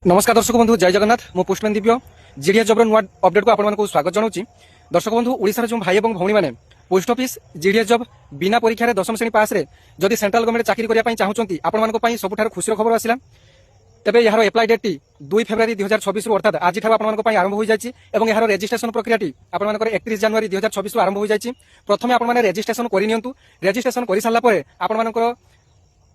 नमस्कार दर्शक बंधु जय जगन्नाथ मो पोस्टमैन दिव्य जीडीएस जॉब नुआ अपडेट को आपको स्वागत जनाऊँ। दर्शक बंधु ओडिशार जो भाई और भौणी मैंने पोस्ट ऑफिस जीडीएस जॉब बिना परीक्षा दशम श्रेणी पास रे जदि सेंट्रल गवर्नमेंट चाकरी करने चाहूँगी आपण सबुठ खुशी खबर आसला। तेज यार एप्लाई डेट 2 फेब्रुआरी 2026 अर्थात आज आरंभ हो जाए और यार रेजिस्ट्रेशन प्रक्रिया आपर 31 जनवरी 2026 आरंभ हो जाए। प्रथम आपने रेजिस्ट्रेशन करनी रेजिस्ट्रेशन कर सारापर आपर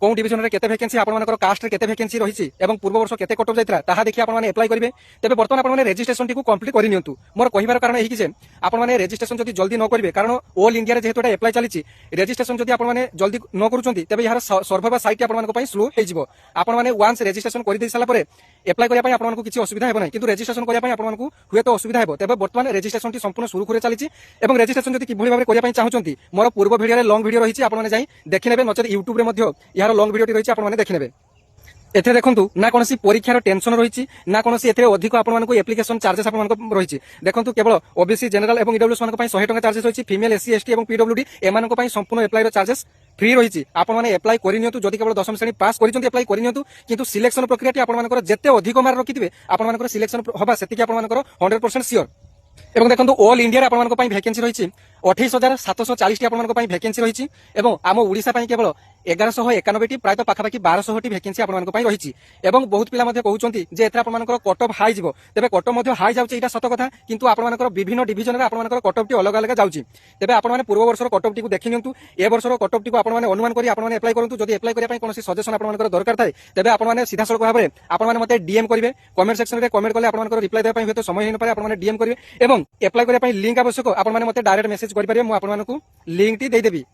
कौ डिविजन में केते वैकेंसी आपनकर कास्ट रे केते वैकेंसी रही है पूर्व वर्ष केते कट ऑफ जाइत्रा ताहा देखि आपन माने अप्लाई करिवे। तेबे वर्तमान आपन माने रेजिस्ट्रेशन टी को कंप्लीट करि नियंतु। मोर कहिबार कारण एही कि जे आपन माने रेजिस्ट्रेशन जदि जल्दी न करिवे कारण ऑल इंडिया रे जेहेतु एप्लाई चलीछि रेजिस्ट्रेशन जदि आपन माने जल्दी न करूचंती तेबे यार सर्वर बा साइट आपन मानको पई स्लो हे जिवो। आपन माने वांस रेजिस्ट्रेशन करि दै साला परे अप्लाई करिया पई आपन मानको किछि असुविधा हेबो नै किंतु रेजिस्ट्रेशन करिया पई आपन मानको हुए तो असुविधा हेबो। तेबे वर्तमान रेजिस्ट्रेशन टी संपूर्ण सुरुखुरे चलीछि एवं रेजिस्ट्रेशन जदि किभଳି भाबरे करिया पई चाहूचंती मोर पूर्व वीडियो रे लॉन्ग वीडियो रहिछि आपन माने जाई देखि नेबे नचेत यूट्यूब रे मध्ये यार लॉन्ग वीडियो टी रहिछि आपन माने देखि नेबे। एथे देखंतु ना कोनसी परीक्षार टेंशन रही ना कोनसी एथे अधिक आपन एप्लिकेशन चार्जेस आपन रही। देखंतु केवल ओबीसी जनरल और ईडब्ल्यूएस मान 100 टका चार्जेस रही। फीमेल एससी एसटी और पीडब्ल्यूडी एमान संपूर्ण एप्लाई चार्जेस फ्री रही। आपन एप्लाई करनियंतु जदि केवल दशम श्रेणी पास करिसंती एप्लाई करनियंतु किंतु सिलेक्शन प्रक्रिया आपन जेते अधिक मार्क रखिथिबे आपन सिलेक्शन होबा सेतिकी आपन 100% श्योर। एवं देखो ऑल इंडिया आपन वैकेंसी रही 28,740 आपन वैकेंसी रही आम ओडिशा केवल 1191 प्राय पाखापाखि 1200 वैकेंसी आपन रही। बहुत पिला कहते जे एथरा आपन कट ऑफ हाई जीवो तेबे कट ऑफ हाई जाउची एटा सत कथा किंतु आपन विभिन्न डिविजन रे आपन कट ऑफ टी अलग अलग जाउची। तेबे आपन पूर्व वर्षर कट ऑफ टी को देखि नियंतु ए वर्षर कट ऑफ टी को आपन अनुमान करी आपन अप्लाई करंतु। जदि अप्लाई करिया पई कोनोसी सजेशन आपन दरकार थाए तेबे आपन सीधा सड़क भाबरे आपन मते डीएम करिवे। कमेंट सेक्शन रे कमेंट कले आपन रिप्लाई देबा पई हेतु समय हेन पारे आपन डीएम करिवे एवं अप्लाई करिया पई लिंक आवश्यक आपन मते डायरेक्ट मेसेज करि परिबे। मु आपन लिंक टी दे देबी।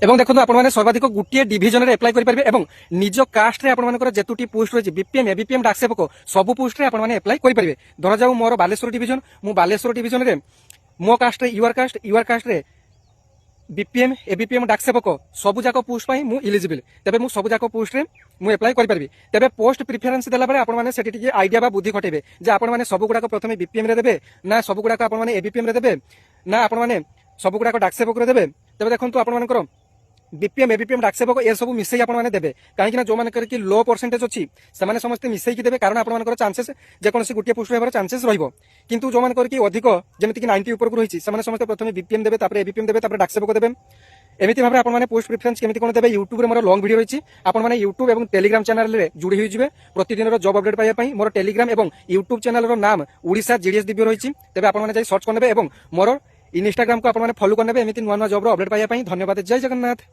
एवं देखो आपने सर्वाधिक गोटे डिविजन रे अप्लाई करेंगे और निज कास्ट रे आपन जेतुटी पोस्ट रही बीपीएम एबीपीएम डाक सेवक सब पोस्ट रे आपन अप्लाई करेंगे। धरा जाऊ मोर बालेश्वर डिविजन मु बालेश्वर डिविजन रे मो कास्ट रे यूआर कास्ट रे बीपीएम एबीपीएम डाक सेवक सब जाक पोस्ट पाई मु इलिजिबल तेबे मु सब जाक पोस्ट रे मु अप्लाई करि परबी। तेबे पोस्ट प्रिफरेंस देला परे आपन माने सेठी टिके आईडिया बा बुद्धि खटेबे जे आपन माने सब गुडा प्रथमे बीपीएम रे देबे ना सब गुडा आपन माने एबीपीएम रे देबे ना आपन माने सब गुडा डाक सेवक रे देबे। तेबे देखंतु आपन मानकर बीपीएम एबीपीएम डाक सेवक ए सब मिसई आपन देबे कहीं जो मानकर कि लो परसेंटेज अच्छी से समस्त मिसई देबे कारण आपन चांसेस जेकोसी गोटे पोस्ट होबार चांसेस रहिबो। किंतु जो मानकर कि अधिक जेमिति कि 90 ऊपर को रही समस्त प्रथमे बीपीएम देबे तापर एबीपीएम देबे तापर डाक सेवक देबे। एमिति भाबरे आपन माने पोस्ट प्रिफरेंस केमिति कोन देबे यूट्यूब रे मोर लॉन्ग वीडियो रही आपन माने यूट्यूब एवं टेलीग्राम चैनल रे जुड़ी होई जिवे प्रतिदिन जॉब अपडेट पाइबा पई मोर टेलीग्राम एवं यूट्यूब चैनल रो नाम ओडिशा जीडीएस दिव्य रही। तेबे आपन माने जाई सर्च करनेबे एवं मोर इंस्टाग्राम को आपन माने फॉलो करनेबे एमिति नुवा नुवा जॉब रो अपडेट पाइबा पई। धन्यवाद। जय जगन्नाथ।